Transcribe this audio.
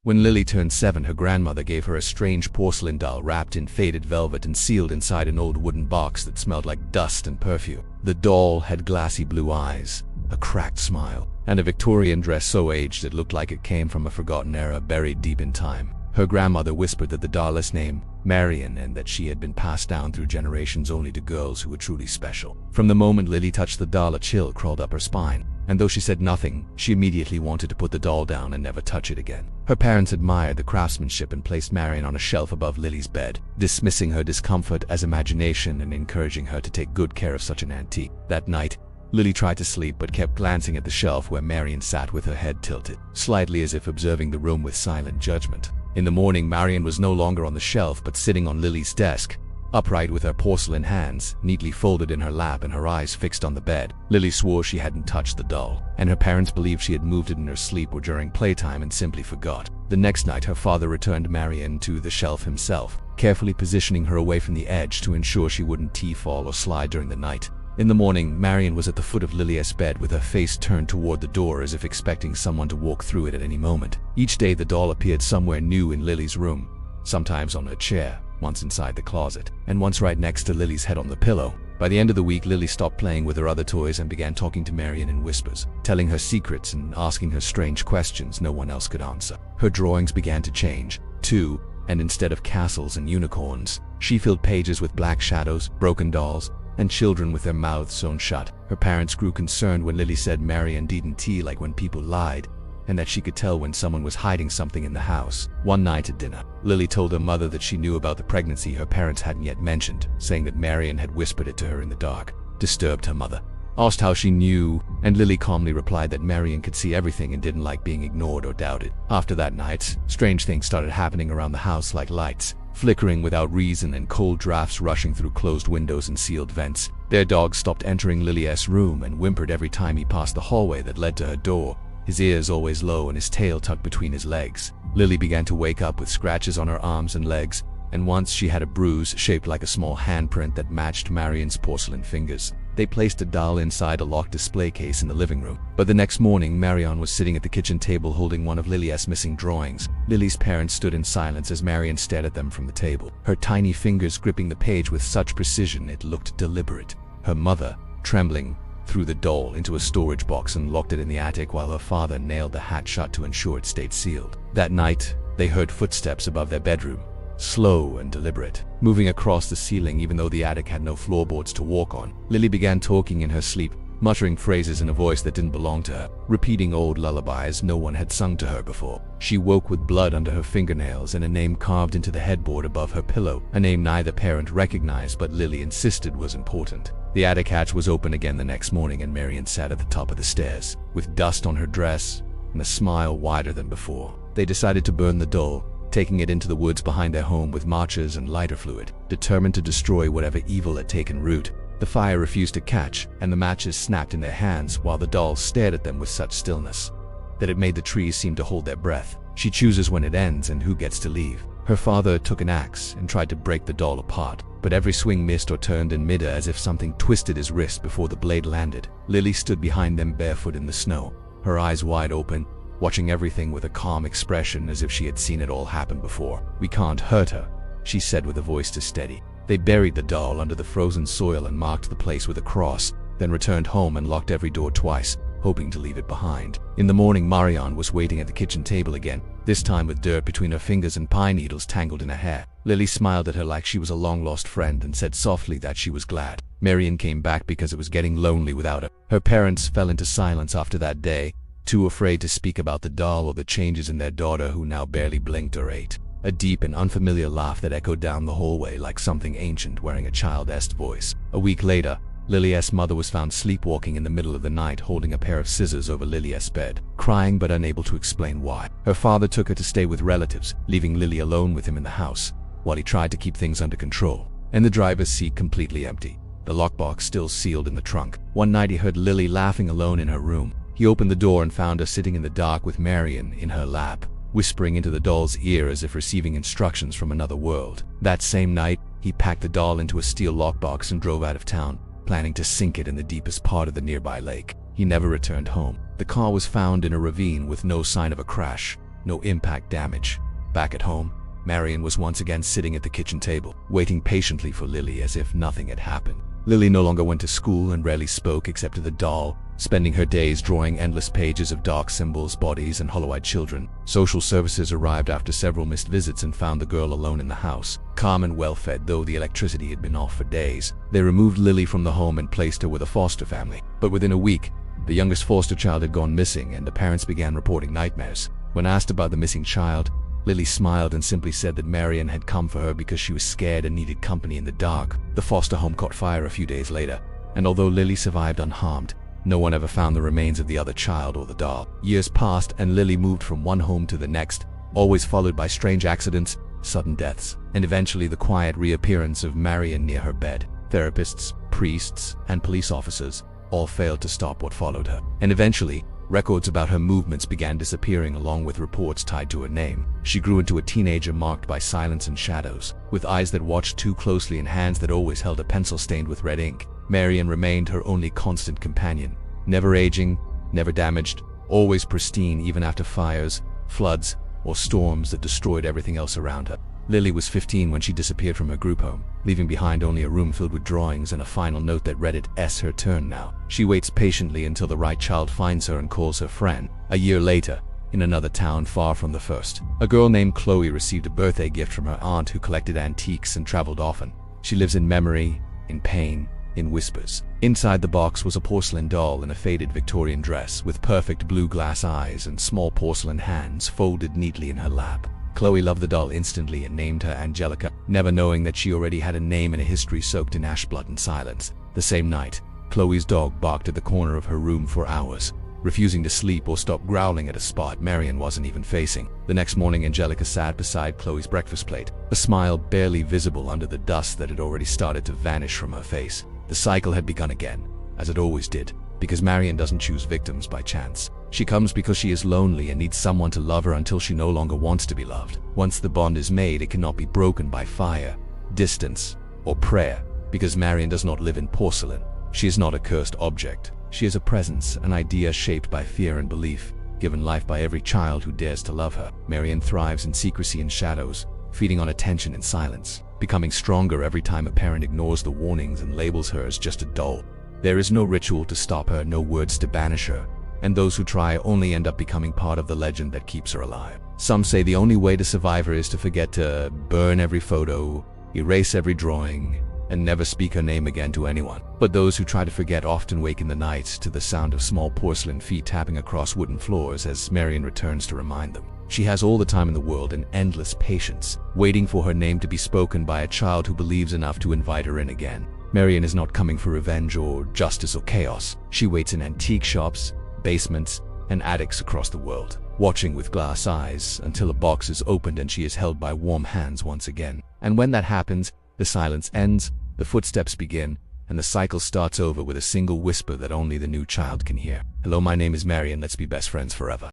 When Lily turned 7, her grandmother gave her a strange porcelain doll wrapped in faded velvet and sealed inside an old wooden box that smelled like dust and perfume. The doll had glassy blue eyes, a cracked smile, and a Victorian dress so aged it looked like it came from a forgotten era buried deep in time. Her grandmother whispered that the doll's name, Marion, and that she had been passed down through generations only to girls who were truly special. From the moment Lily touched the doll, a chill crawled up her spine, and though she said nothing, she immediately wanted to put the doll down and never touch it again. Her parents admired the craftsmanship and placed Marion on a shelf above Lily's bed, dismissing her discomfort as imagination and encouraging her to take good care of such an antique. That night, Lily tried to sleep but kept glancing at the shelf where Marion sat with her head tilted, slightly as if observing the room with silent judgment. In the morning, Marion was no longer on the shelf but sitting on Lily's desk, upright with her porcelain hands neatly folded in her lap and her eyes fixed on the bed. Lily swore she hadn't touched the doll, and her parents believed she had moved it in her sleep or during playtime and simply forgot. The next night, her father returned Marion to the shelf himself, carefully positioning her away from the edge to ensure she wouldn't fall or slide during the night. In the morning, Marion was at the foot of Lily's bed with her face turned toward the door as if expecting someone to walk through it at any moment. Each day the doll appeared somewhere new in Lily's room, sometimes on her chair, once inside the closet, and once right next to Lily's head on the pillow. By the end of the week, Lily stopped playing with her other toys and began talking to Marion in whispers, telling her secrets and asking her strange questions no one else could answer. Her drawings began to change, too, and instead of castles and unicorns, she filled pages with black shadows, broken dolls, and children with their mouths sewn shut. Her parents grew concerned when Lily said Marion didn't like when people lied, and that she could tell when someone was hiding something in the house. One night at dinner, Lily told her mother that she knew about the pregnancy her parents hadn't yet mentioned, saying that Marion had whispered it to her in the dark. Disturbed, her mother asked how she knew, and Lily calmly replied that Marion could see everything and didn't like being ignored or doubted. After that night, strange things started happening around the house, like lights flickering without reason and cold drafts rushing through closed windows and sealed vents. Their dog stopped entering Lily's room and whimpered every time he passed the hallway that led to her door, his ears always low and his tail tucked between his legs. Lily began to wake up with scratches on her arms and legs, and once she had a bruise shaped like a small handprint that matched Marion's porcelain fingers. They placed a doll inside a locked display case in the living room. But the next morning, Marion was sitting at the kitchen table holding one of Lily's missing drawings. Lily's parents stood in silence as Marion stared at them from the table, her tiny fingers gripping the page with such precision it looked deliberate. Her mother, trembling, threw the doll into a storage box and locked it in the attic while her father nailed the hatch shut to ensure it stayed sealed. That night, they heard footsteps above their bedroom, slow and deliberate, moving across the ceiling even though the attic had no floorboards to walk on. Lily began talking in her sleep, muttering phrases in a voice that didn't belong to her, repeating old lullabies no one had sung to her before. She woke with blood under her fingernails and a name carved into the headboard above her pillow, a name neither parent recognized but Lily insisted was important. The attic hatch was open again the next morning and Marion sat at the top of the stairs, with dust on her dress and a smile wider than before. They decided to burn the doll, taking it into the woods behind their home with matches and lighter fluid, determined to destroy whatever evil had taken root. The fire refused to catch, and the matches snapped in their hands while the doll stared at them with such stillness that it made the trees seem to hold their breath. She chooses when it ends and who gets to leave. Her father took an axe and tried to break the doll apart, but every swing missed or turned in midair as if something twisted his wrist before the blade landed. Lily stood behind them barefoot in the snow, her eyes wide open, watching everything with a calm expression as if she had seen it all happen before. "We can't hurt her," she said with a voice to steady. They buried the doll under the frozen soil and marked the place with a cross, then returned home and locked every door twice, hoping to leave it behind. In the morning, Marion was waiting at the kitchen table again, this time with dirt between her fingers and pine needles tangled in her hair. Lily smiled at her like she was a long-lost friend and said softly that she was glad. Marion came back because it was getting lonely without her. Her parents fell into silence after that day, too afraid to speak about the doll or the changes in their daughter who now barely blinked or ate. A deep and unfamiliar laugh that echoed down the hallway like something ancient wearing a childish voice. A week later, Lily's mother was found sleepwalking in the middle of the night holding a pair of scissors over Lily's bed, crying but unable to explain why. Her father took her to stay with relatives, leaving Lily alone with him in the house, while he tried to keep things under control. And the driver's seat completely empty, the lockbox still sealed in the trunk. One night he heard Lily laughing alone in her room. He opened the door and found her sitting in the dark with Marion in her lap, whispering into the doll's ear as if receiving instructions from another world. That same night, he packed the doll into a steel lockbox and drove out of town, planning to sink it in the deepest part of the nearby lake. He never returned home. The car was found in a ravine with no sign of a crash, no impact damage. Back at home, Marion was once again sitting at the kitchen table, waiting patiently for Lily as if nothing had happened. Lily no longer went to school and rarely spoke except to the doll, spending her days drawing endless pages of dark symbols, bodies, and hollow-eyed children. Social services arrived after several missed visits and found the girl alone in the house, calm and well-fed, though the electricity had been off for days. They removed Lily from the home and placed her with a foster family. But within a week, the youngest foster child had gone missing and the parents began reporting nightmares. When asked about the missing child, Lily smiled and simply said that Marion had come for her because she was scared and needed company in the dark. The foster home caught fire a few days later, and although Lily survived unharmed, no one ever found the remains of the other child or the doll. Years passed and Lily moved from one home to the next, always followed by strange accidents, sudden deaths, and eventually the quiet reappearance of Marion near her bed. Therapists, priests, and police officers all failed to stop what followed her. And eventually, records about her movements began disappearing along with reports tied to her name. She grew into a teenager marked by silence and shadows, with eyes that watched too closely and hands that always held a pencil stained with red ink. Marion remained her only constant companion, never aging, never damaged, always pristine even after fires, floods, or storms that destroyed everything else around her. Lily was 15 when she disappeared from her group home, leaving behind only a room filled with drawings and a final note that read it's her turn now. She waits patiently until the right child finds her and calls her friend. A year later, in another town far from the first, a girl named Chloe received a birthday gift from her aunt who collected antiques and traveled often. She lives in memory, in pain, in whispers. Inside the box was a porcelain doll in a faded Victorian dress with perfect blue glass eyes and small porcelain hands folded neatly in her lap. Chloe loved the doll instantly and named her Angelica, never knowing that she already had a name and a history soaked in ash blood and silence. The same night, Chloe's dog barked at the corner of her room for hours, refusing to sleep or stop growling at a spot Marion wasn't even facing. The next morning, Angelica sat beside Chloe's breakfast plate, a smile barely visible under the dust that had already started to vanish from her face. The cycle had begun again, as it always did, because Marion doesn't choose victims by chance. She comes because she is lonely and needs someone to love her until she no longer wants to be loved. Once the bond is made, it cannot be broken by fire, distance, or prayer, because Marion does not live in porcelain. She is not a cursed object. She is a presence, an idea shaped by fear and belief, given life by every child who dares to love her. Marion thrives in secrecy and shadows, feeding on attention and silence, becoming stronger every time a parent ignores the warnings and labels her as just a doll. There is no ritual to stop her, no words to banish her, and those who try only end up becoming part of the legend that keeps her alive. Some say the only way to survive her is to forget to burn every photo, erase every drawing, and never speak her name again to anyone. But those who try to forget often wake in the night to the sound of small porcelain feet tapping across wooden floors as Marion returns to remind them. She has all the time in the world and endless patience, waiting for her name to be spoken by a child who believes enough to invite her in again. Marion is not coming for revenge or justice or chaos. She waits in antique shops, basements, and attics across the world, watching with glass eyes until a box is opened and she is held by warm hands once again. And when that happens, the silence ends, the footsteps begin, and the cycle starts over with a single whisper that only the new child can hear. Hello, my name is Marion. Let's be best friends forever.